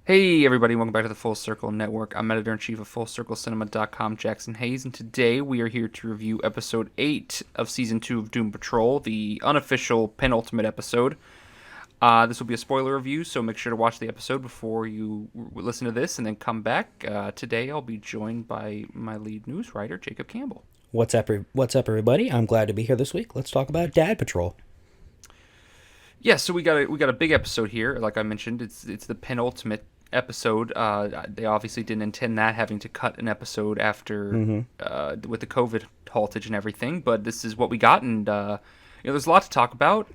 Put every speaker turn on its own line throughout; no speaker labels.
Hey everybody, welcome back to the Full Circle Network. I'm editor-in-chief of FullCircleCinema.com, Jackson Hayes, and today we are here to review episode 8 of season 2 of Doom Patrol, the unofficial penultimate episode. This will be a spoiler review, so make sure to watch the episode before you listen to this and then come back. Today I'll be joined by my lead news writer, Jacob Campbell.
What's up, everybody? I'm glad to be here this week. Let's talk about Dad Patrol.
Yeah, so we got a big episode here. Like I mentioned, it's the penultimate episode. They obviously didn't intend that, having to cut an episode after with the COVID haltage and everything. But this is what we got, and there's a lot to talk about.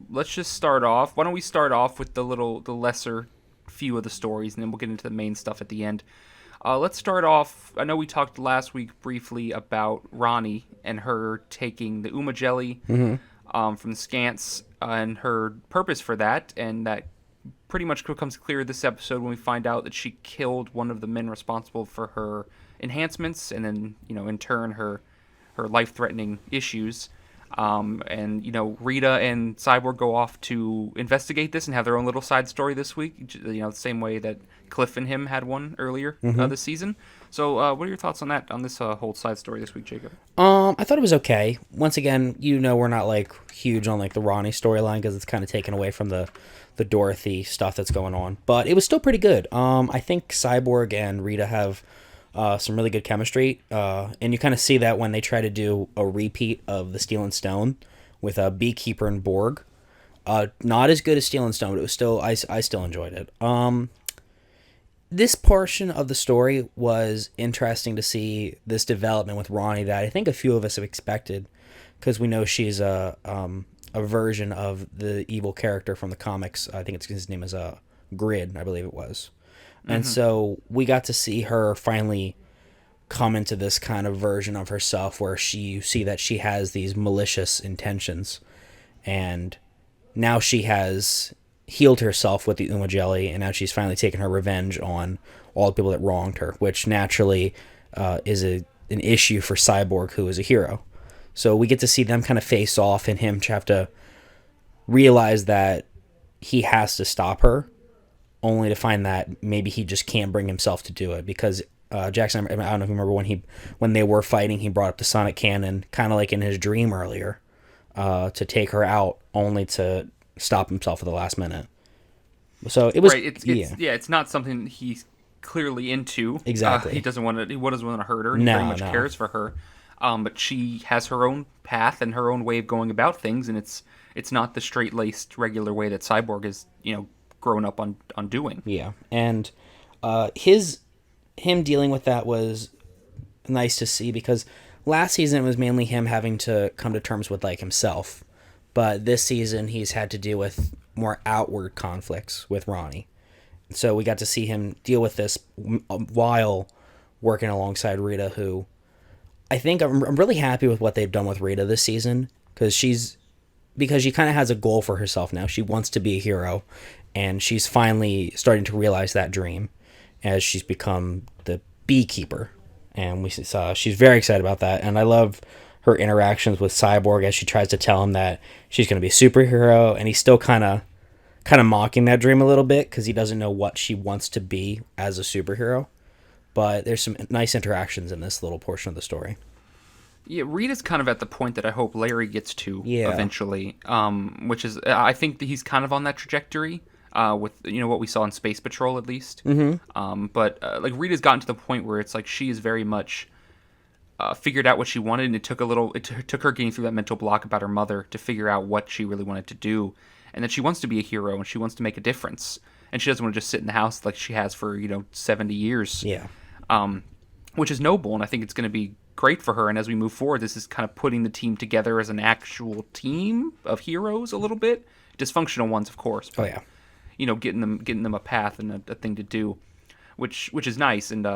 Let's just start off. Why don't we start off with the lesser few of the stories, and then we'll get into the main stuff at the end. Let's start off. I know we talked last week briefly about Ronnie and her taking the Uma jelly from the Scants and her purpose for that, and that pretty much becomes clear this episode when we find out that she killed one of the men responsible for her enhancements, and then in turn her life-threatening issues. And Rita and Cyborg go off to investigate this and have their own little side story this week. The same way that Cliff and him had one earlier this season. So, what are your thoughts on that? On this whole side story this week, Jacob?
I thought it was okay. Once again, we're not like huge on like the Ronnie storyline because it's kind of taken away from the Dorothy stuff that's going on, but it was still pretty good. I think Cyborg and Rita have some really good chemistry, and you kind of see that when they try to do a repeat of the Steel and Stone with a Beekeeper and Borg. Not as good as Steel and Stone, but it was still I still enjoyed it. This portion of the story was interesting to see this development with Ronnie that I think a few of us have expected, because we know she's a version of the evil character from the comics. I think his name is Grid, I believe it was. And so we got to see her finally come into this kind of version of herself where you see that she has these malicious intentions. And now she has healed herself with the Uma Jelly, and now she's finally taken her revenge on all the people that wronged her, which naturally is an issue for Cyborg, who is a hero. So we get to see them kind of face off, and him have to realize that he has to stop her, only to find that maybe he just can't bring himself to do it, because Jackson, I don't know if you remember when they were fighting, he brought up the sonic cannon, kind of like in his dream earlier, to take her out, only to stop himself at the last minute. So it was
right. It's not something he's clearly into.
Exactly.
He doesn't want to hurt her. And he very much cares for her. But she has her own path and her own way of going about things, and it's not the straight-laced regular way that Cyborg is grown up on doing.
Yeah, and him dealing with that was nice to see, because last season it was mainly him having to come to terms with like himself, but this season he's had to deal with more outward conflicts with Ronnie. So we got to see him deal with this while working alongside Rita, who I think I'm really happy with what they've done with Rita this season, because she kind of has a goal for herself now. She wants to be a hero, and she's finally starting to realize that dream as she's become the beekeeper. And she's very excited about that. And I love her interactions with Cyborg as she tries to tell him that she's going to be a superhero, and he's still kind of mocking that dream a little bit because he doesn't know what she wants to be as a superhero. But there's some nice interactions in this little portion of the story.
Yeah, Rita's kind of at the point that I hope Larry gets to eventually, which is, I think that he's kind of on that trajectory with what we saw in Space Patrol, at least. But like Rita's gotten to the point where it's like she is very much figured out what she wanted, and it took her getting through that mental block about her mother to figure out what she really wanted to do, and that she wants to be a hero and she wants to make a difference, and she doesn't want to just sit in the house like she has for 70 years.
Yeah.
Which is noble, and I think it's going to be great for her. And as we move forward, this is kind of putting the team together as an actual team of heroes a little bit. Dysfunctional ones, of course. But, getting them a path and a thing to do, which is nice. And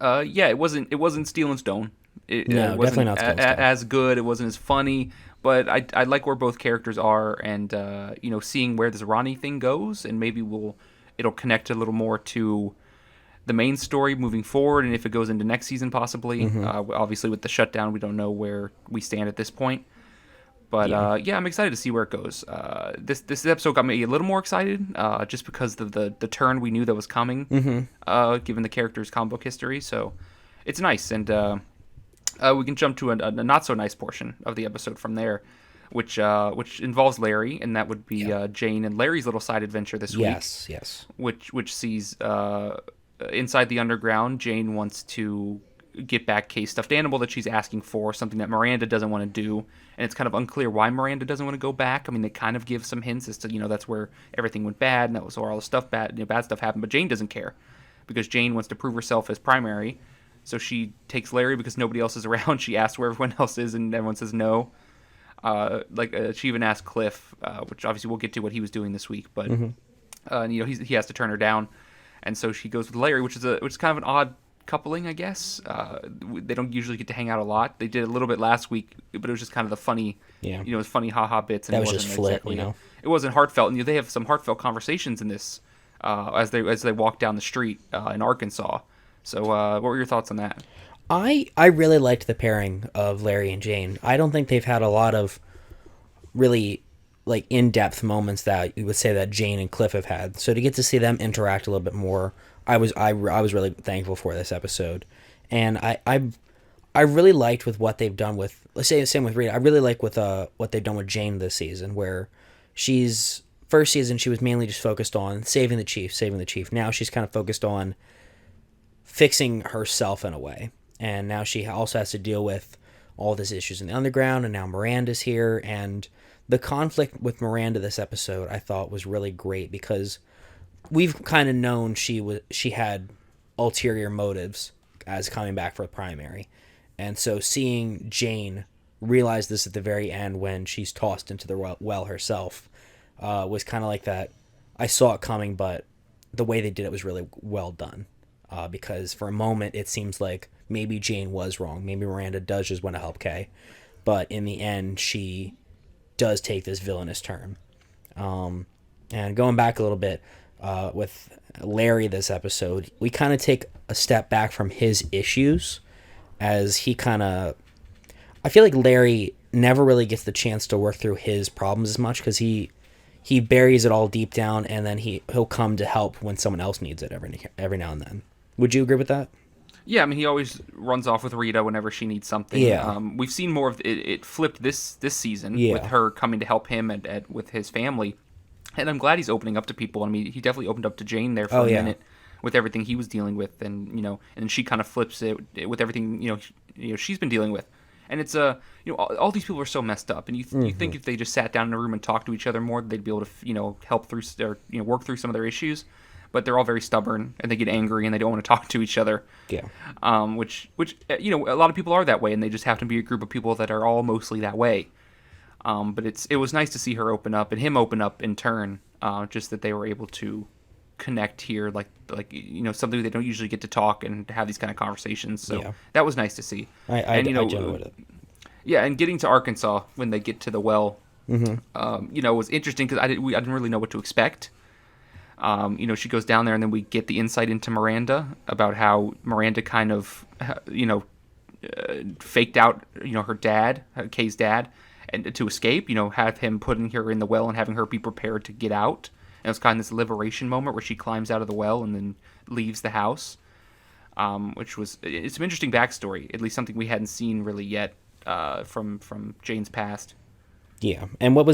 it wasn't Steel and Stone. It wasn't
definitely not Steel and Stone.
As good. It wasn't as funny. But I like where both characters are, and seeing where this Ronnie thing goes, and maybe it'll connect a little more to the main story moving forward, and if it goes into next season possibly. Obviously with the shutdown, we don't know where we stand at this point. But
Yeah.
yeah, I'm excited to see where it goes. This episode got me a little more excited, just because of the turn we knew that was coming, given the character's comic book history. So it's nice, and we can jump to a not so nice portion of the episode from there, which involves Larry, and that would be Jane and Larry's little side adventure this week.
Yes.
Which sees inside the underground, Jane wants to get back Kay's stuffed animal that she's asking for, something that Miranda doesn't want to do, and it's kind of unclear why Miranda doesn't want to go back. I mean, they kind of give some hints as to, that's where everything went bad, and that was where all the stuff bad stuff happened, but Jane doesn't care, because Jane wants to prove herself as primary, so she takes Larry because nobody else is around. She asks where everyone else is, and everyone says no. She even asked Cliff, which obviously we'll get to what he was doing this week, but he has to turn her down, and so she goes with Larry, which is kind of an odd coupling, I guess. They don't usually get to hang out a lot. They did a little bit last week, but it was just kind of the funny, it was funny haha bits, and
That
it
was
wasn't
just flit,
exactly, it wasn't heartfelt. And they have some heartfelt conversations in this as they walk down the street in Arkansas. So what were your thoughts on that?
I really liked the pairing of Larry and Jane. I don't think they've had a lot of really like in-depth moments that you would say that Jane and Cliff have had. So to get to see them interact a little bit more, I was really thankful for this episode. And I really liked with what they've done with, let's say the same with Rita. I really like with what they've done with Jane this season, where first season she was mainly just focused on saving the chief. Now she's kind of focused on fixing herself in a way. And now she also has to deal with all these issues in the underground, and now Miranda's here. And the conflict with Miranda this episode, I thought, was really great, because we've kind of known she had ulterior motives as coming back for a primary. And so seeing Jane realize this at the very end when she's tossed into the well herself was kind of like that. I saw it coming, but the way they did it was really well done. Because for a moment it seems like maybe Jane was wrong. Maybe Miranda does just want to help Kay. But in the end, she does take this villainous turn. And going back a little bit with Larry this episode, we kind of take a step back from his issues as he kind of... I feel like Larry never really gets the chance to work through his problems as much, because he buries it all deep down, and then he'll come to help when someone else needs it every now and then. Would you agree with that?
Yeah, I mean, he always runs off with Rita whenever she needs something.
Yeah.
We've seen more of it. It flipped this season with her coming to help him with his family, and I'm glad he's opening up to people. I mean, he definitely opened up to Jane there for a minute with everything he was dealing with, and and she kind of flips it with everything she's been dealing with, and it's all these people are so messed up, and you think if they just sat down in a room and talked to each other more, they'd be able to help through or work through some of their issues. But they're all very stubborn, and they get angry, and they don't want to talk to each other.
Yeah.
Which a lot of people are that way, and they just happen to be a group of people that are all mostly that way. But it was nice to see her open up and him open up in turn. Just that they were able to connect here, like something they don't usually get to talk and have these kind of conversations. So that was nice to see.
I enjoyed it.
Yeah, and getting to Arkansas when they get to the well, was interesting because I didn't really know what to expect. She goes down there, and then we get the insight into Miranda about how Miranda kind of, faked out, her dad, Kay's dad, and to escape, have him putting her in the well and having her be prepared to get out. And it was kind of this liberation moment where she climbs out of the well and then leaves the house, which was it's some interesting backstory, at least something we hadn't seen really yet from Jane's past.
Yeah, and what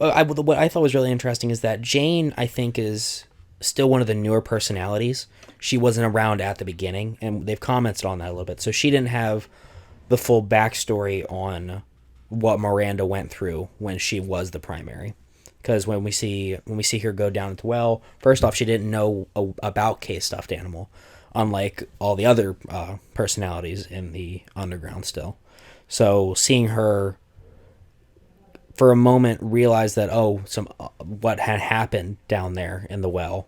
I thought was really interesting is that Jane, I think, is still one of the newer personalities. She wasn't around at the beginning, and they've commented on that a little bit. So she didn't have the full backstory on what Miranda went through when she was the primary. Because when we see her go down at the well, first off, she didn't know about Kay's stuffed animal, unlike all the other personalities in the underground still. So seeing her for a moment realize that what had happened down there in the well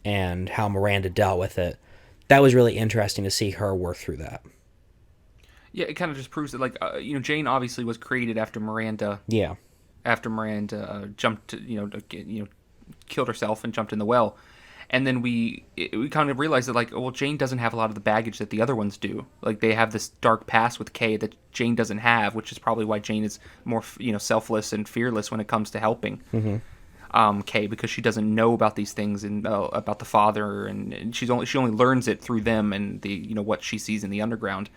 and how Miranda dealt with it, that was really interesting to see her work through that.
Yeah, it kind of just proves that Jane obviously was created after Miranda.
Yeah.
After Miranda jumped, killed herself and jumped in the well, And then we kind of realized that, like, well, Jane doesn't have a lot of the baggage that the other ones do. Like, they have this dark past with Kay that Jane doesn't have, which is probably why Jane is more, selfless and fearless when it comes to helping Kay, because she doesn't know about these things and about the father, and she only learns it through them and the what she sees in the underground.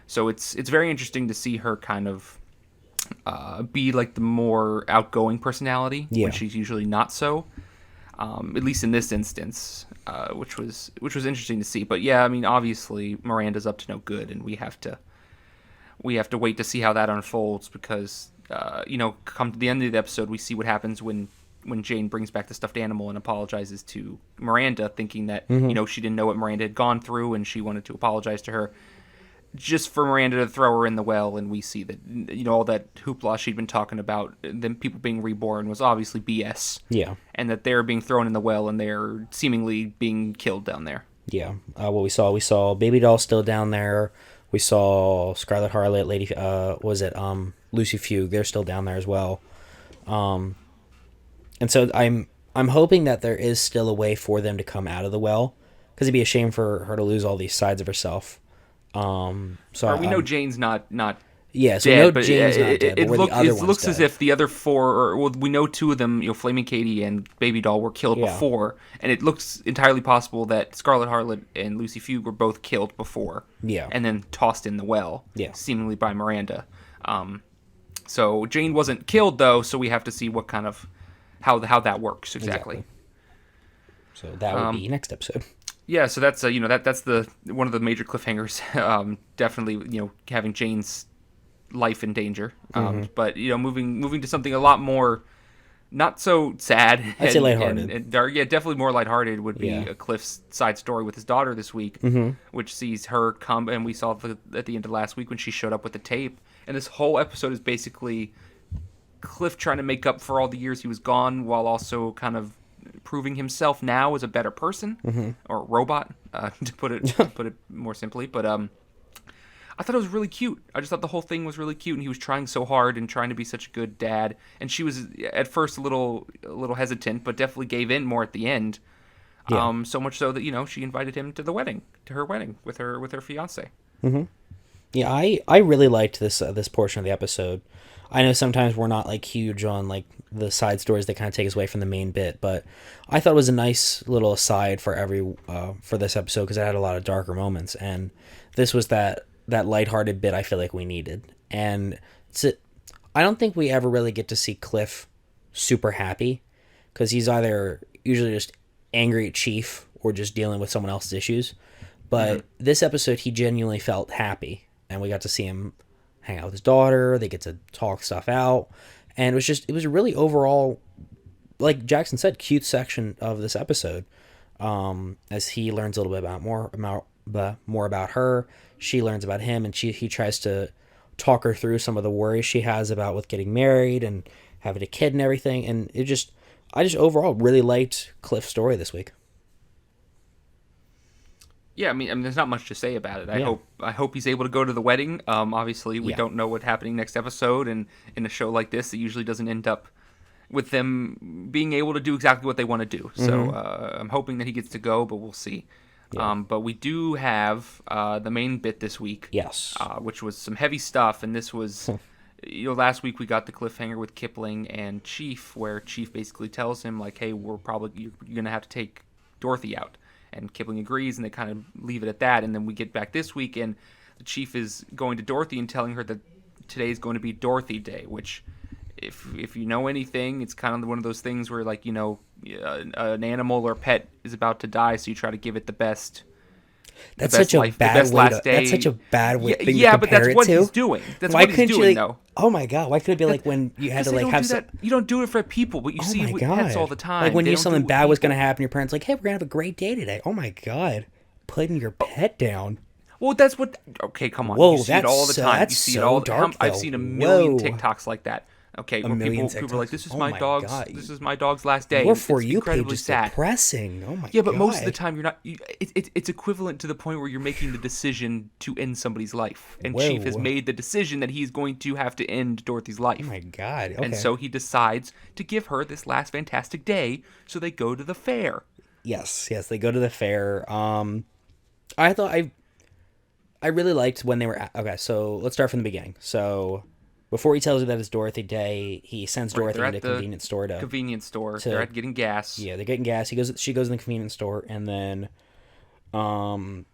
So it's very interesting to see her kind of be like the more outgoing personality when she's usually not so. At least in this instance, which was interesting to see. But yeah, I mean, obviously Miranda's up to no good, and we have to wait to see how that unfolds, because come to the end of the episode, we see what happens when Jane brings back the stuffed animal and apologizes to Miranda, thinking that she didn't know what Miranda had gone through, and she wanted to apologize to her, just for Miranda to throw her in the well. And we see that all that hoopla she'd been talking about, them people being reborn, was obviously BS.
Yeah.
And that they're being thrown in the well and they're seemingly being killed down there.
Yeah. What we saw Baby Doll still down there. We saw Scarlet Harlot, Lucy Fugue, they're still down there as well. And so I'm hoping that there is still a way for them to come out of the well, because it'd be a shame for her to lose all these sides of herself.
We know Jane's not
yeah, so
dead,
we know Jane's not dead, but
it looks as if the other four, we know two of them, Flaming Katie and Baby Doll, were killed before, and it looks entirely possible that Scarlet Harlot and Lucy Fugue were both killed before, and then tossed in the well, seemingly by Miranda. So Jane wasn't killed though, so we have to see what kind of how that works exactly.
So that would be next episode.
Yeah, so that's that's the one of the major cliffhangers. Definitely, having Jane's life in danger. But moving to something a lot more not so sad.
I'd say lighthearted.
And dark. Yeah, definitely more lighthearted would be a Cliff's side story with his daughter this week, which sees her come, and we saw at the end of last week when she showed up with the tape. And this whole episode is basically Cliff trying to make up for all the years he was gone, while also kind of proving himself now as a better person or robot, to put it more simply. But I thought it was really cute. I just thought the whole thing was really cute, and he was trying so hard and trying to be such a good dad. And she was at first a little hesitant, but definitely gave in more at the end. Yeah. So much so that she invited him to her wedding with her fiance.
Yeah, I really liked this portion of the episode. I know sometimes we're not like huge on like the side stories that kind of take us away from the main bit, but I thought it was a nice little aside for for this episode, because it had a lot of darker moments, and this was that lighthearted bit I feel like we needed. And I don't think we ever really get to see Cliff super happy, because he's either usually just angry at Chief or just dealing with someone else's issues. But this episode, he genuinely felt happy, and we got to see him hang out with his daughter. They get to talk stuff out, and it was a really overall, like Jackson said, cute section of this episode. As he learns a little bit more about her, she learns about him, and he tries to talk her through some of the worries she has about with getting married and having a kid and everything. And I just overall really liked Cliff's story this week.
Yeah, I mean, there's not much to say about it. I hope he's able to go to the wedding. Obviously, we don't know what's happening next episode, and in a show like this, it usually doesn't end up with them being able to do exactly what they want to do. So I'm hoping that he gets to go, but we'll see. Yeah. But we do have the main bit this week, which was some heavy stuff, and this was, last week we got the cliffhanger with Kipling and Chief, where Chief basically tells him like, "Hey, you're gonna have to take Dorothy out." And Kipling agrees, and they kind of leave it at that. And then we get back this week, and the Chief is going to Dorothy and telling her that today is going to be Dorothy Day, which, if you know anything, it's kind of one of those things where, like, an animal or pet is about to die, so you try to give it the best.
That's such a bad way to. That's such a bad way. Yeah,
but that's what he's doing. That's what he's doing, though.
Oh my god! Why couldn't it be like when you had to like have
that? You don't do it for people, but you see with pets all the time.
Like when you knew something bad was going to happen, your parents like, "Hey, we're gonna have a great day today." Oh my god! Putting your pet down.
Well, that's what. Okay, come on.
Whoa,
you see it all the time. You see it all the time. I've seen a million TikToks like that. Okay, where people are like, "This is my dog's. God. This is my dog's last day."
Your For You page is depressing. Oh my god.
Yeah, but most of the time you're not. It's equivalent to the point where you're making the decision to end somebody's life, and Chief has made the decision that he's going to have to end Dorothy's life.
Oh my god. Okay.
And so he decides to give her this last fantastic day, so they go to the fair.
Yes, they go to the fair. I thought I really liked when they were okay. So let's start from the beginning. So before he tells her that it's Dorothy Day, he sends
Right,
Dorothy
they're
into
at
a
the
convenience store
convenience store. They're
to
at getting gas.
yeah, they're getting gas. She goes in the convenience store, and then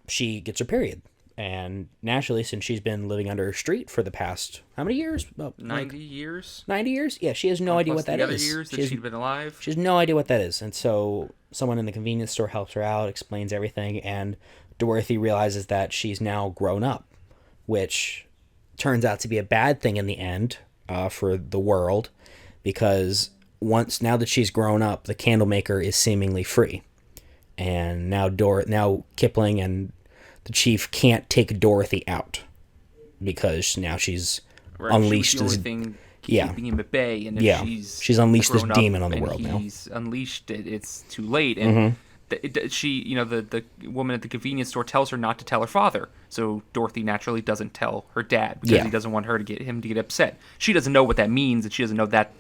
she gets her period. And naturally, since she's been living under a street for the past how many years? Well,
90 years.
90 years? Yeah, she has no idea
Plus
what that
the other
is.
years that she'd been alive.
She has no idea what that is. And so someone in the convenience store helps her out, explains everything, and Dorothy realizes that she's now grown up, which turns out to be a bad thing in the end for the world, because now that she's grown up, the Candlemaker is seemingly free. And now Kipling and the chief can't take Dorothy out because now she's unleashed.
She was the only thing keeping him at bay, and if
she's unleashed this demon on the world now.
He's unleashed it. It's too late, and the woman at the convenience store tells her not to tell her father. So Dorothy naturally doesn't tell her dad because he doesn't want him to get upset. She doesn't know what that means, and she doesn't know that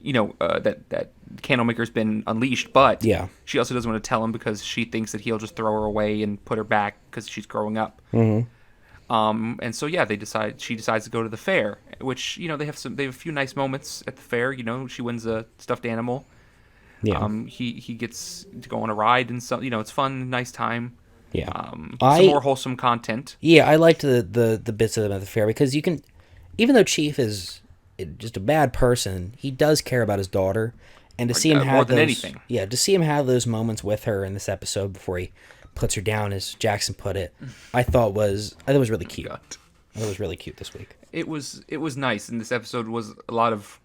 that Candlemaker's been unleashed, but she also doesn't want to tell him because she thinks that he'll just throw her away and put her back because she's growing up. And so she decides to go to the fair, which they have a few nice moments at the fair. She wins a stuffed animal. He gets to go on a ride, and so it's fun, nice time. Some more wholesome content.
I liked the bits of them at the fair because you can, even though Chief is just a bad person, he does care about his daughter, and to see him have to see him have those moments with her in this episode before he puts her down, as Jackson put it, I thought was really cute. I thought it was really cute this week.
It was nice, and this episode was a lot of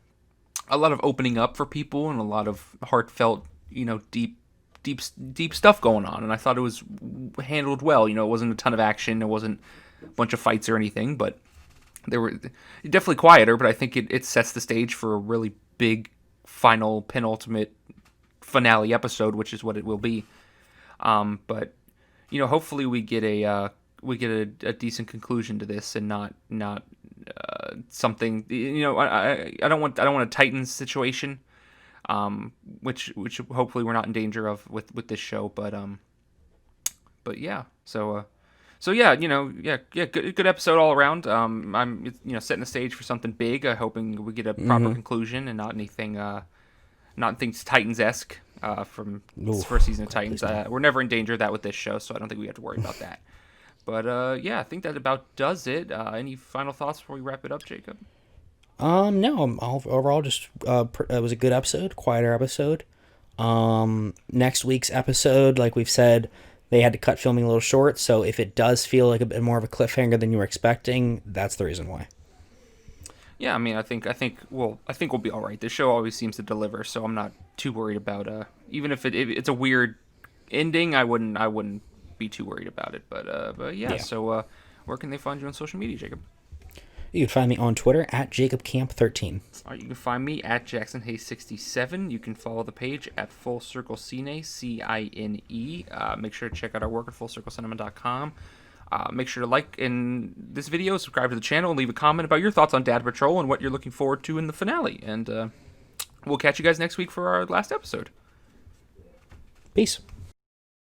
opening up for people and a lot of heartfelt, deep stuff going on, and I thought it was handled well. It wasn't a ton of action, it wasn't a bunch of fights or anything, but they were definitely quieter, but I think it sets the stage for a really big final penultimate finale episode, which is what it will be. But hopefully we get a decent conclusion to this, and not something. I don't want a Titans situation, which hopefully we're not in danger of with this show. But yeah. So yeah, good episode all around. I'm setting the stage for something big. Hoping we get a proper conclusion and not anything Titans-esque from this first season of Titans. We're never in danger of that with this show, so I don't think we have to worry about that. But I think that about does it. Any final thoughts before we wrap it up, Jacob?
No. Overall, just it was a good episode, quieter episode. Next week's episode, like we've said, they had to cut filming a little short, so if it does feel like a bit more of a cliffhanger than you were expecting, that's the reason why.
Yeah, I mean, I think we'll be all right. This show always seems to deliver, so I'm not too worried about even if it's a weird ending, I wouldn't be too worried about it. But yeah. So where can they find you on social media, Jacob?
You can find me on Twitter at JacobCamp13.
All right, you can find me at JacksonHayes67. You can follow the page at Full Circle Cine, Cine. Make sure to check out our work at FullCircleCinema.com. Make sure to like in this video, subscribe to the channel, and leave a comment about your thoughts on Dad Patrol and what you're looking forward to in the finale. And we'll catch you guys next week for our last episode.
Peace.